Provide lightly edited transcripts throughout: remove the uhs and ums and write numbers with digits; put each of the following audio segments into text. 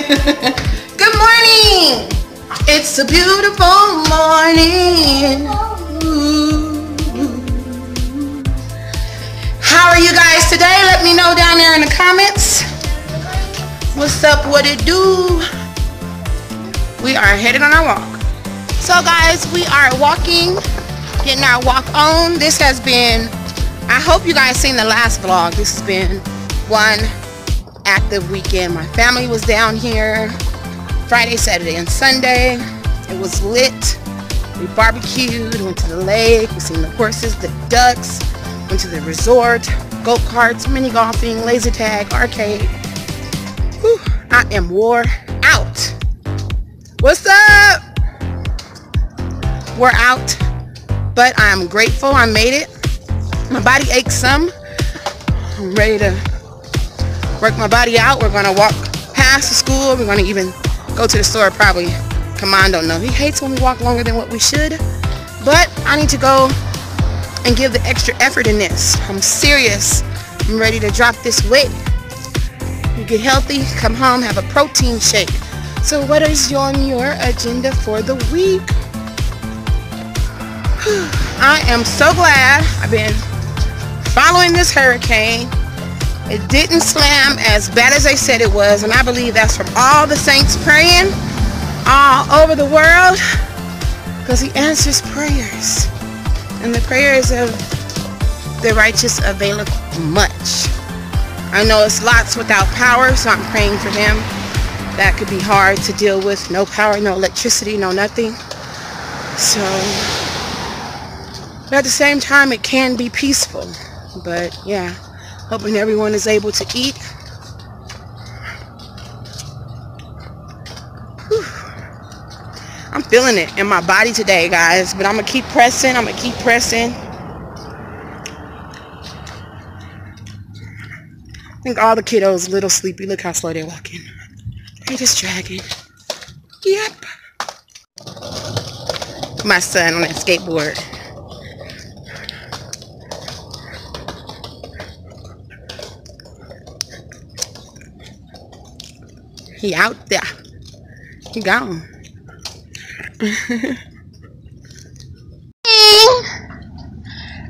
Good morning. It's a beautiful morning. How are you guys today? Let me know down there in the comments. What's up? What it do? We are headed on our walk. So guys, we are walking, getting our walk on. This has been, I hope you guys seen the last vlog. This has been one active weekend. My family was down here Friday, Saturday, and Sunday. It was lit. We barbecued, went to the lake, we seen the horses, the ducks, went to the resort, go-karts, mini golfing, laser tag, arcade. Whew, I am wore out. What's up? We're out, but I'm grateful I made it. My body aches some. I'm ready to work my body out. We're gonna walk past the school. We're gonna even go to the store probably. Commando, no, he hates when we walk longer than what we should, but I need to go and give the extra effort in this. I'm serious. I'm ready to drop this weight. You get healthy, come home, have a protein shake. So what is on your agenda for the week? I am so glad I've been following this hurricane. It didn't slam as bad as they said it was, and I believe that's from all the saints praying all over the world, because he answers prayers, and the prayers of the righteous availeth much. I know it's lots without power, so I'm praying for them. That could be hard to deal with. No power, no electricity, no nothing. So, but at the same time, it can be peaceful. But yeah, hoping everyone is able to eat. Whew. I'm feeling it in my body today, guys. But I'm going to keep pressing. I'm going to keep pressing. I think all the kiddos a little sleepy. Look how slow they're walking. They're just dragging. Yep. My son on that skateboard. He out there. He gone.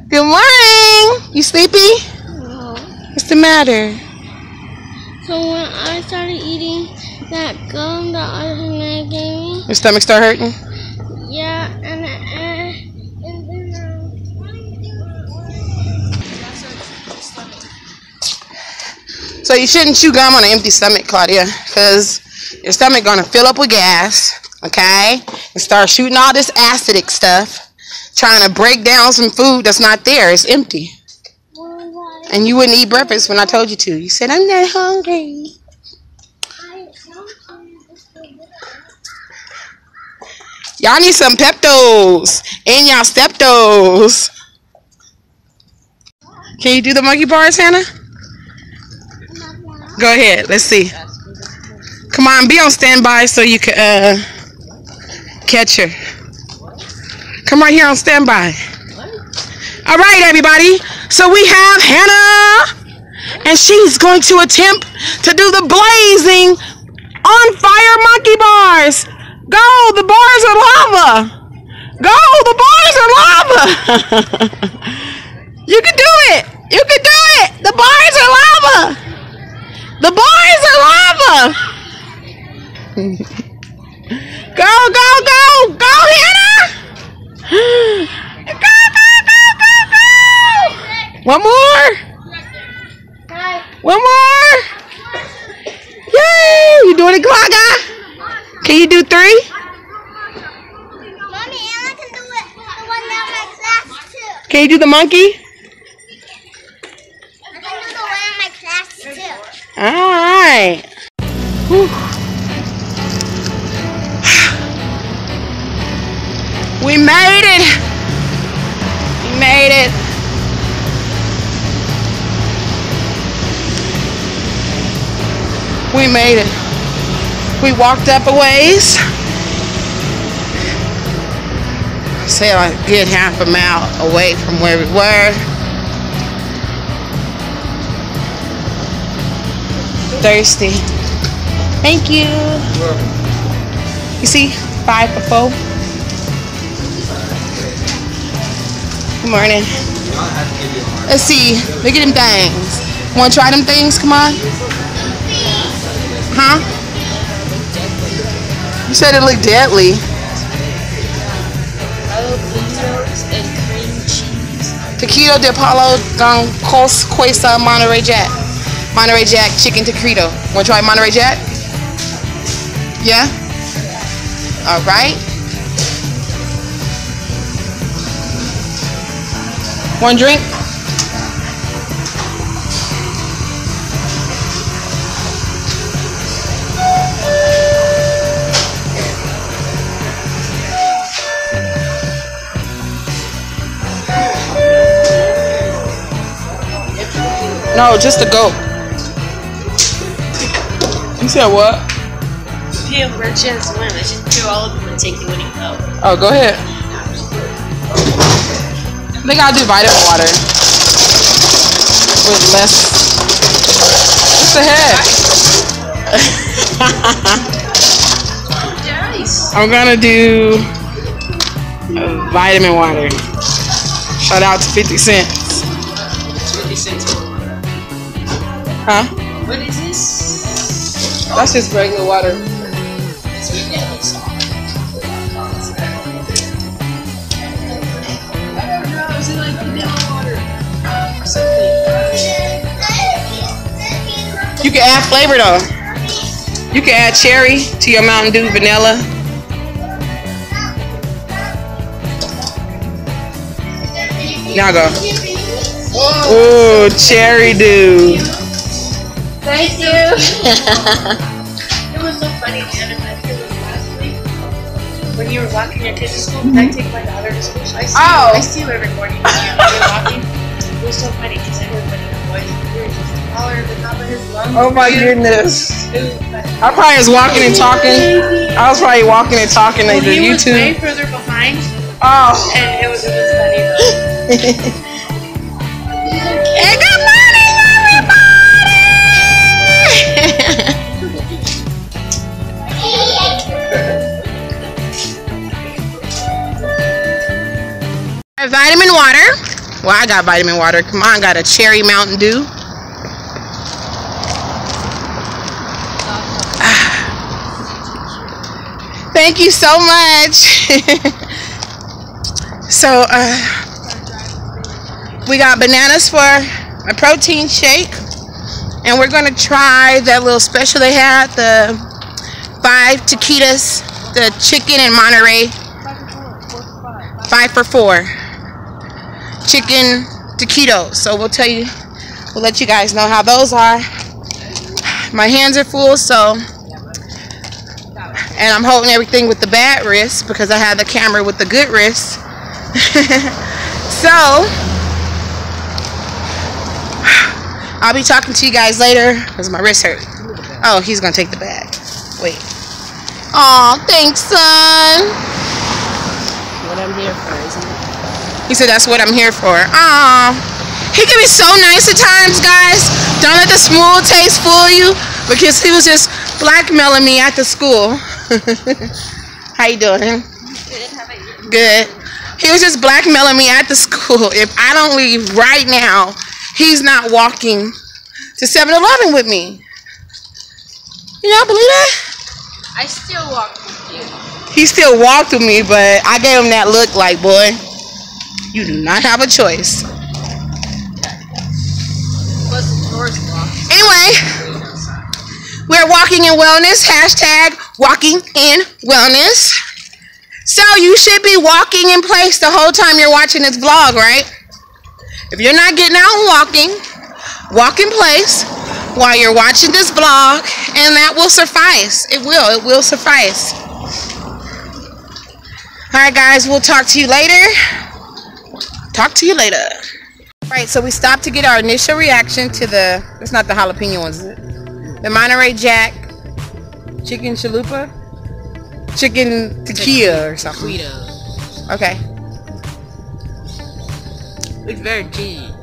Good morning. You sleepy? No. What's the matter? So when I started eating that gum that Herniated gave me, Your stomach start hurting? yeah, and then So you shouldn't chew gum on an empty stomach, Claudia, because your stomach gonna fill up with gas, okay, and start shooting all this acidic stuff, trying to break down some food that's not there. It's empty. And you wouldn't eat breakfast when I told you to. You said, I'm not hungry. Y'all need some Peptos in y'all Steptos. Can you do the monkey bars, Hannah? Go ahead. Let's see. Come on, be on standby so you can catch her. Come right here on standby. All right, everybody. So we have Hannah, and she's going to attempt to do the blazing on fire monkey bars. Go, the bars are lava. Go, the bars are lava. You can do it. You can do it. The bars are lava. The bars are lava. Go, go, go. Go, Hannah. Go, go, go, go, go. One more. One more. Yay. You doing it, Gaga? Can you do 3? Mommy, and I can do it. The one down my class too. Can you do the monkey? I can do the one in my class too. Alright. We made it. We made it. We made it. We walked up a ways. Say a good half a mile away from where we were. Thirsty. Thank you. You see, 5 for 4. Good morning. Let's see. Look at them things. Want to try them things? Come on. Huh? You said it looked deadly. Jalapenos and cream cheese. Taquito de Palo con Queso Monterey Jack. Monterey Jack chicken taquito. Want to try Monterey Jack? Yeah? Alright. One drink? No, just a go. You said what? If you have a chance to win, I should do all of them and take the winning vote. Oh, go ahead. I think I'll do vitamin water with less. What's the heck? I'm gonna do vitamin water. Shout out to 50 cents. 50 cents. Huh? What is this? That's just regular water. It's vanilla sauce. I don't know. Is it like vanilla water? Or something? You can add flavor though. You can add cherry to your Mountain Dew vanilla. Now go. Oh, cherry dew. Thank you. It was so funny, Jen, and I think it was last week when you were walking your kids to school. I take my daughter to school. So I see you every morning when you're walking. It was so funny because I heard one of your boys. You were just taller at the top of his lungs. Oh my goodness. It was funny. I probably was walking and talking. I was probably walking and talking to the He was way YouTube. further behind, Oh. and it was funny though. And good morning, everybody! Vitamin water. Well, I got vitamin water. Come on, got a cherry Mountain Dew. Thank you so much. So, we got bananas for a protein shake. And we're going to try that little special they had, the 5 taquitos, the chicken in Monterey. 5 for 4. Chicken taquitos. So we'll let you guys know how those are. My hands are full, so, and I'm holding everything with the bad wrist because I have the camera with the good wrist. So I'll be talking to you guys later because my wrist hurt. Oh, he's gonna take the bag. Wait. Aw, thanks, son. What I'm here for, isn't it? He said that's what I'm here for. Aw. He can be so nice at times, guys. Don't let the smooth taste fool you because he was just blackmailing me at the school. How you doing? Good. How about you? Good. He was just blackmailing me at the school. If I don't leave right now, he's not walking to 7-Eleven with me. You y'all believe that? I still walk with you. He still walked with me, but I gave him that look like, boy, you do not have a choice. Plus the door's locked. Anyway, we're walking in wellness. Hashtag walking in wellness. So you should be walking in place the whole time you're watching this vlog, right? If you're not getting out and walking, walk in place while you're watching this vlog, and that will suffice. It will suffice. Alright guys, we'll talk to you later. Talk to you later. Alright, so we stopped to get our initial reaction to the, it's not the jalapeno ones, is it? The Monterey Jack chicken chalupa? Chicken tequila or something. Taquitos. Okay. It's very cheesy.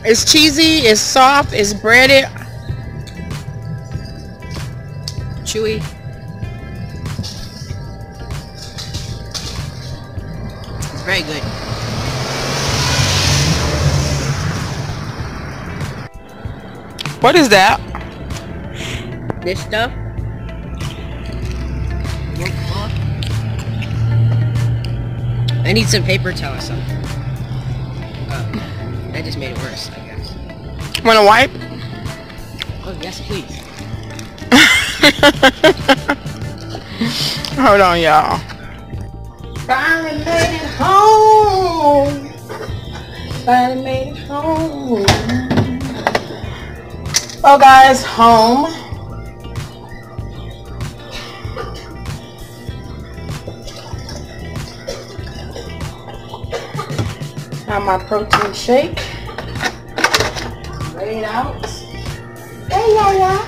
It's cheesy, it's soft, it's breaded. Chewy. It's very good. What is that? This stuff? I need some paper towel or something. That just made it worse, I guess. Wanna wipe? Oh, yes, please. Hold on, y'all. Finally made it home. Finally made it home. Oh, guys, home. Got my protein shake. Lay it out. Hey, y'all.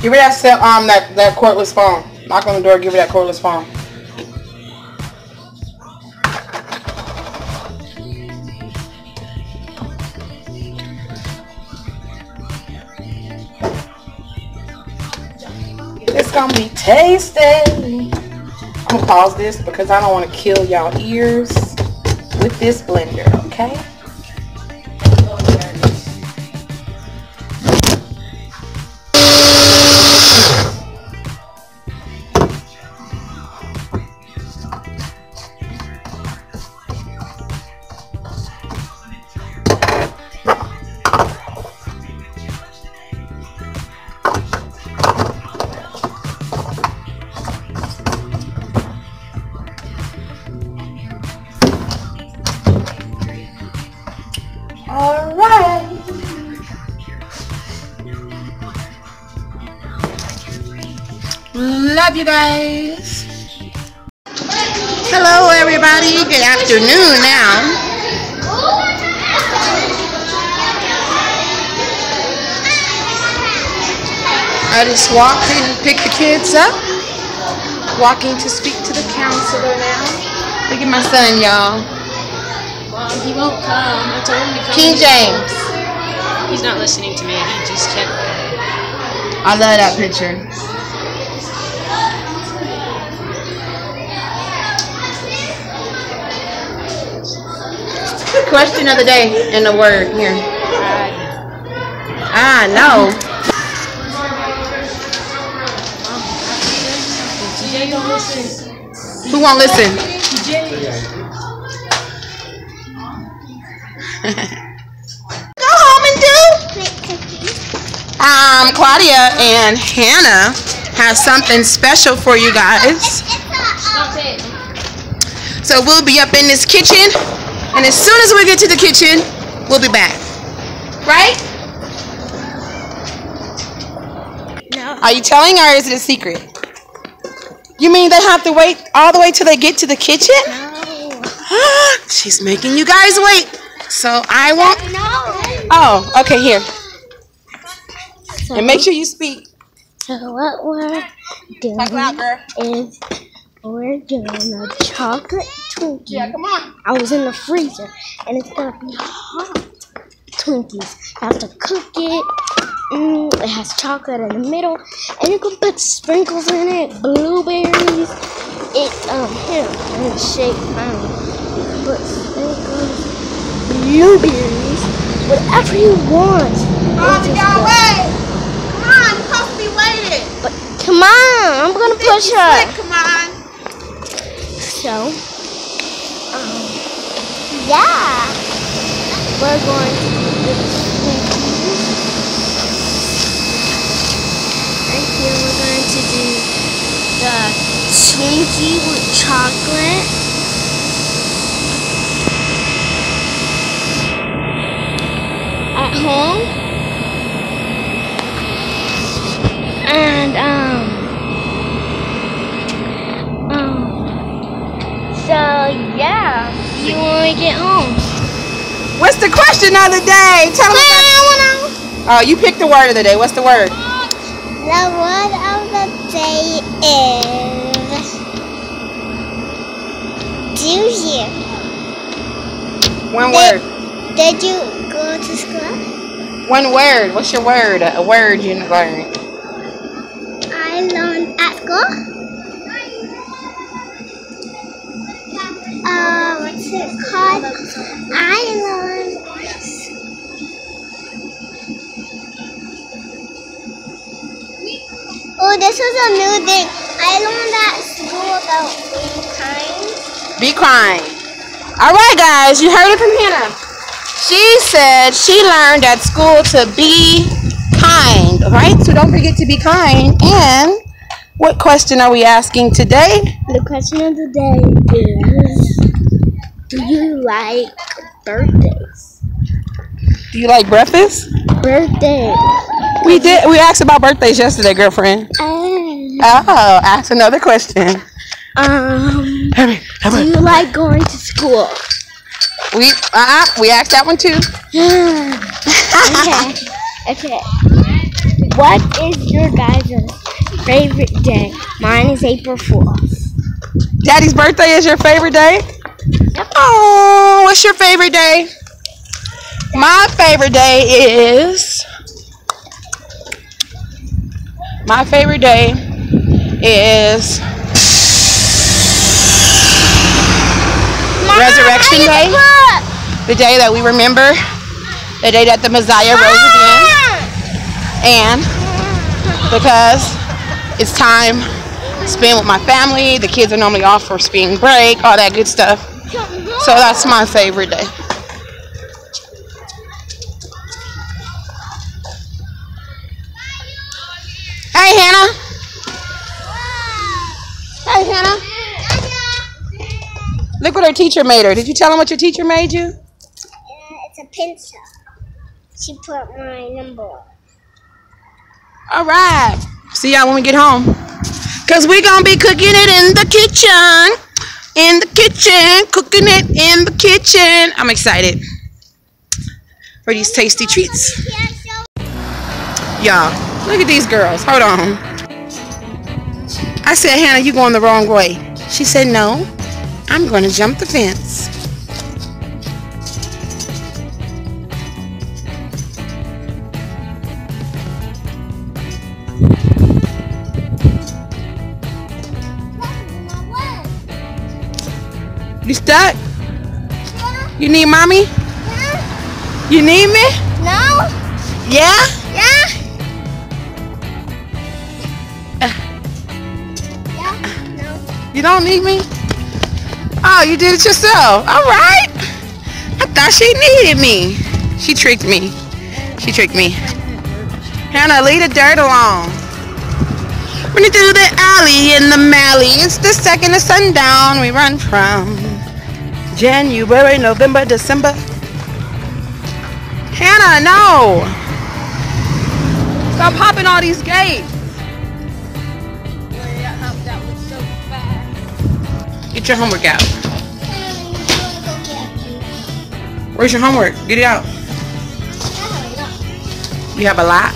Give her that cordless phone. Knock on the door. Give her that cordless phone. It's gonna be tasty. I'm gonna pause this because I don't want to kill y'all ears with this blender. Okay. Alright. Love you guys. Hello everybody. Good afternoon now. I just walked and picked the kids up. Walking to speak to the counselor now. Look at my son, y'all. He won't come. I told him to come. King James. He's not listening to me. He just kept. I love that picture. Question of the day in the word here. No. TJ don't listen. Who won't listen? Go home and do. Claudia and Hannah have something special for you guys. So we'll be up in this kitchen, and as soon as we get to the kitchen, we'll be back. Right? No. Are you telling her, or is it a secret? You mean they have to wait all the way till they get to the kitchen? No. She's making you guys wait. So I won't. No. Oh, okay, here. And make sure you speak. So what we're doing Talk loud, girl. is we're doing a chocolate Twinkie. Yeah, come on. I was in the freezer, and it's gonna be hot Twinkies. You have to cook it. It has chocolate in the middle, and you can put sprinkles in it, blueberries. It's here in the shape. You can put sprinkles, blueberries, whatever you want. Oh, you gotta wait. Come on, you're supposed to be waiting. But come on, I'm gonna push her. Come on. So, yeah, we're going to do the Twinkies. Right here, we're going to do the Twinkie with chocolate. At home. And, so, yeah, see you when we get home. What's the question of the day? Tell them. Oh, you picked the word of the day. What's the word? The word of the day is juicy. One word. Did you go to school? One word. What's your word? A word you learned. I learned at school. What's it called? I learned. Oh, this was a new thing. I learned at school about being kind. Be kind. All right, guys. You heard it from Hannah. She said she learned at school to be kind. All right? So don't forget to be kind. And what question are we asking today? The question of the day is, do you like birthdays? Do you like breakfast? Birthdays. We asked about birthdays yesterday, girlfriend. Oh, ask another question. Do you like going to school? We asked that one too. Okay. What is your guys' favorite day? Mine is April 4th. Daddy's birthday is your favorite day? Oh, what's your favorite day? My favorite day is Resurrection Day. The day that we remember the day that the Messiah rose again. And because it's time spent with my family, the kids are normally off for spring break, all that good stuff. So that's my favorite day. Hey, Hannah. Hey, Hannah. Look what her teacher made her. Did you tell them what your teacher made you? It's a pencil. She put my number on. All right. See y'all when we get home. Because we're going to be cooking it in the kitchen. In the kitchen. Cooking it in the kitchen. I'm excited for these tasty treats. Y'all, look at these girls. Hold on. I said, Hannah, you going the wrong way. She said, no, I'm going to jump the fence. You stuck? You need mommy? You need me? No. Yeah? Yeah. No. You don't need me? Oh, you did it yourself. All right. I thought she needed me. She tricked me. She tricked me. Hannah, leave the dirt alone. Running through the alley in the Mally. It's the second of sundown. We run from January, November, December. Hannah, no. Stop popping all these gates. Get your homework out. Where's your homework? Get it out. You have a lot?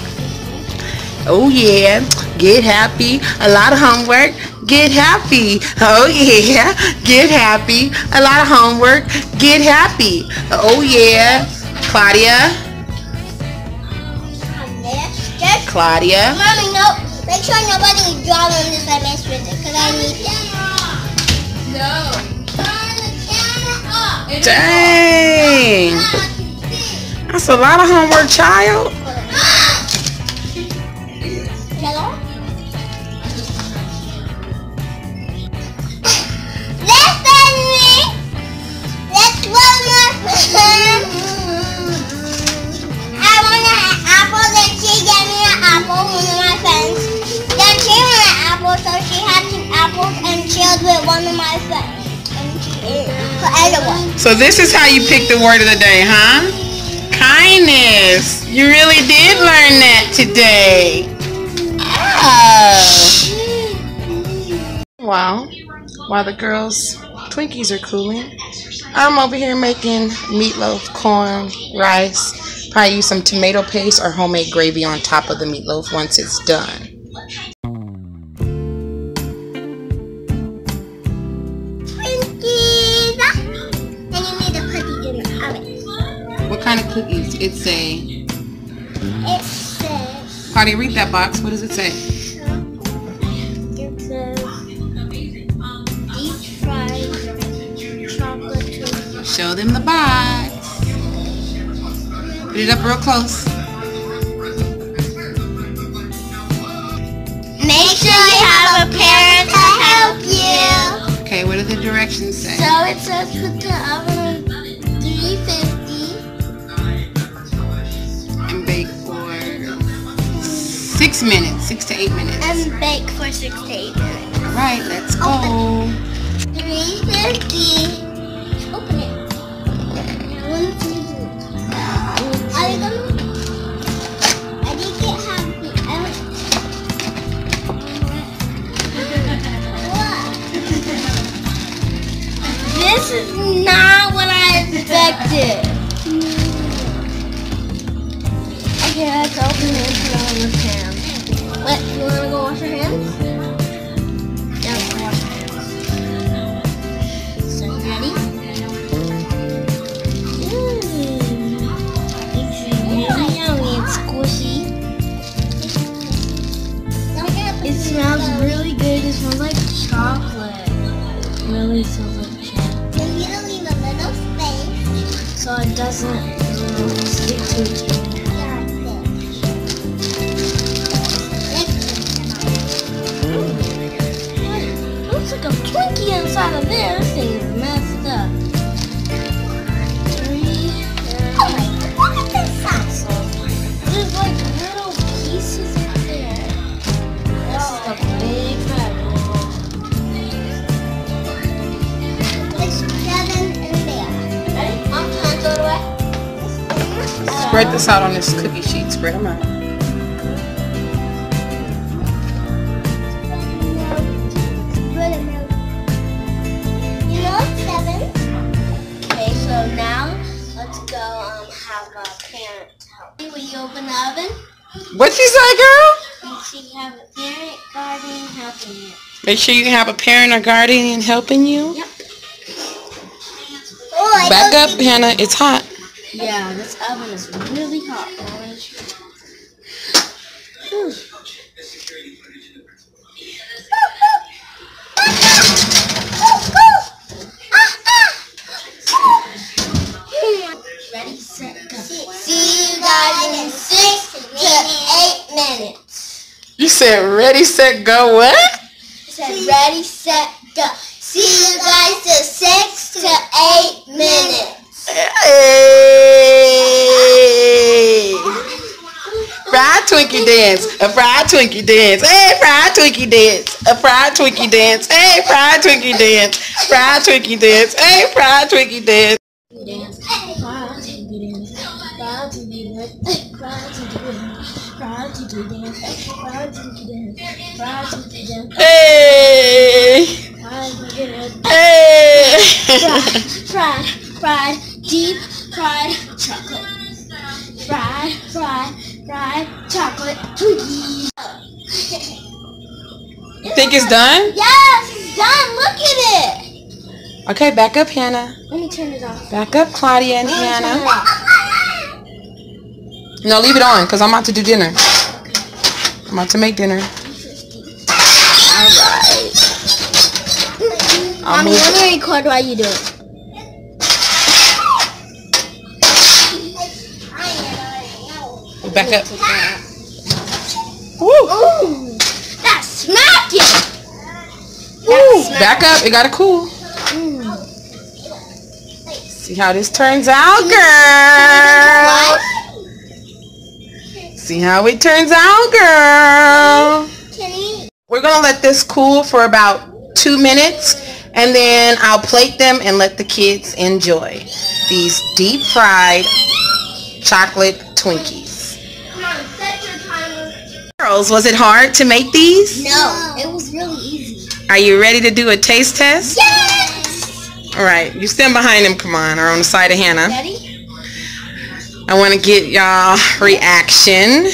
Oh yeah. Get happy. A lot of homework. Get happy. Oh yeah. Get happy. A lot of homework. Get happy. Oh yeah. Claudia. Claudia. Mommy, no. Make sure nobody draw on this I mess with it, because I need it. No. Turn the camera up. Dang. That's a lot of homework, child. Hello? Listen to me. Let's one more. I want an apple, then she gave me an apple, one of my friends. Then she wanted an apple, so she had 2 apples and chilled with one of my friends. And she ate the other one. So this is how you pick the word of the day, huh? Kindness. You really did learn that today. Oh. Wow. While the girls' Twinkies are cooling, I'm over here making meatloaf, corn, rice. Probably use some tomato paste or homemade gravy on top of the meatloaf once it's done. Twinkies! And you need the cookies in the oven. What kind of cookies? It say. It says. Claudia, read that box. What does it say? It says deep fried chocolate cookies. Show them the box. Put it up real close. Make sure you have a parent to help you. Okay, what do the directions say? So it says put the oven on 350 And bake for 6 minutes, 6 to 8 minutes. and bake for 6 to 8 minutes. All right, let's go. 350. Open it. 1, 2, 3. Are you gonna? I didn't get happy. What? This is not what I expected. Okay, let's open it and put it on the pan. What? You wanna go wash your hands? Yeah, let's wash your hands. So you ready? It's really yummy and squishy. It smells really good. It smells like chocolate. It really smells like chocolate. Then you don't leave a little space so it doesn't stick to each other. Looks like a Twinkie inside of there. This thing is messed up. 3. Oh my God, look at this size. There's like little pieces in there. This is a big bag. There's 7 in there. Ready? Mom, can I throw it away? Spread this out on this cookie sheet. Spread them out. You know it's 7. Okay, so now let's go have a parent help. Will you open the oven? What you say, girl? Make sure you have a parent, guardian helping you. Make sure you have a parent or guardian helping you. Yep. Oh, Back up, Hannah. It's hot. Yeah, this oven is really hot. Ready, set, go. See you guys in 6 to 8 minutes. You said ready, set, go. What? I said ready, set, go. See you guys in 6 to 8 minutes. Hey! Fried Twinkie dance. A fried Twinkie dance. Hey, fried Twinkie dance. A fried Twinkie dance. Hey, fried Twinkie dance. Fried Twinkie dance. Hey, fried Twinkie dance. Dance, fried Twinkie dance, fried Twinkie dance, fried Twinkie dance, fried Twinkie dance, fried Twinkie dance, fried Twinkie dance. Hey! Hey! Fried, deep fried chocolate. Fried chocolate Twinkies. You think it's done? Yes, it's done. Look at it. Okay, back up, Hannah. Let me turn it off. Back up, Claudia and Hannah. Turn it off. No, leave it on, because I'm about to do dinner. I'm about to make dinner. Alright. Mommy, let me record while you do it. Back up. Woo! Ooh, that's smacking. Woo! Back up. It gotta cool. See how this turns out, girl. See how it turns out, girl. We're gonna let this cool for about 2 minutes, and then I'll plate them and let the kids enjoy these deep fried chocolate Twinkies. Come on, set your timer. Girls, was it hard to make these? No, it was really easy. Are you ready to do a taste test? Yes! All right, you stand behind him, come on, or on the side of Hannah. Daddy? I want to get y'all reaction.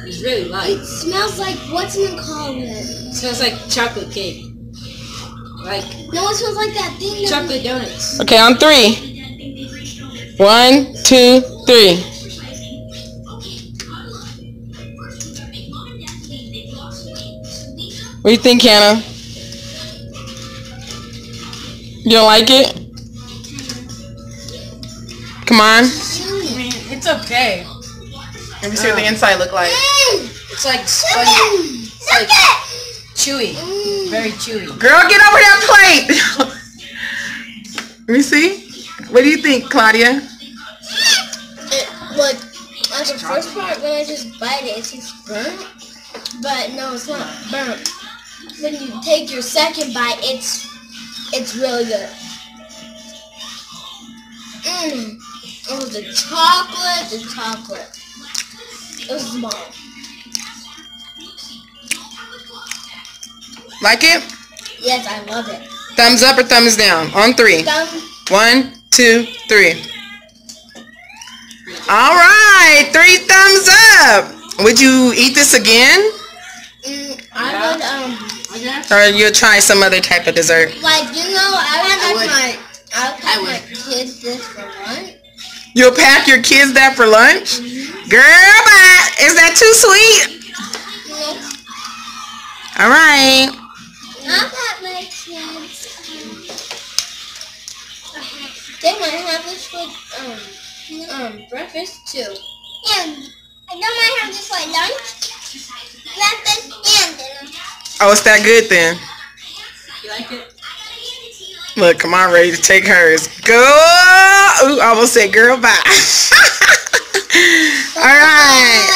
It's really light. It smells like, what's it called? It smells like chocolate cake. Like No, it smells like that thing. chocolate donuts. Okay, on 3. 1, 2, 3. What do you think, Hannah? You don't like it? Come on. I mean, it's okay. Let me see what the inside look like. It's like spongy. It's like chewy. Very chewy. Girl, get over that plate. Let me see. What do you think, Claudia? Like, on the first part, when I just bite it, it's just burnt. But no, it's not burnt. When you take your second bite, it's really good. Oh, the chocolate. It was small. Like it? Yes, I love it. Thumbs up or thumbs down? On 3. 1, 2, 3. All right, 3 thumbs up. Would you eat this again? I would, Or you'll try some other type of dessert? like, I would pack my kids this for lunch. You'll pack your kids that for lunch? Girl, bye. Is that too sweet? All right. I'll pack my kids. They might have this for breakfast too. Yeah, I don't might have this for lunch, breakfast, and dinner. Oh, it's that good then. You like it? Look, come on, ready to take hers. Go! Ooh, I almost said girl, bye. All right.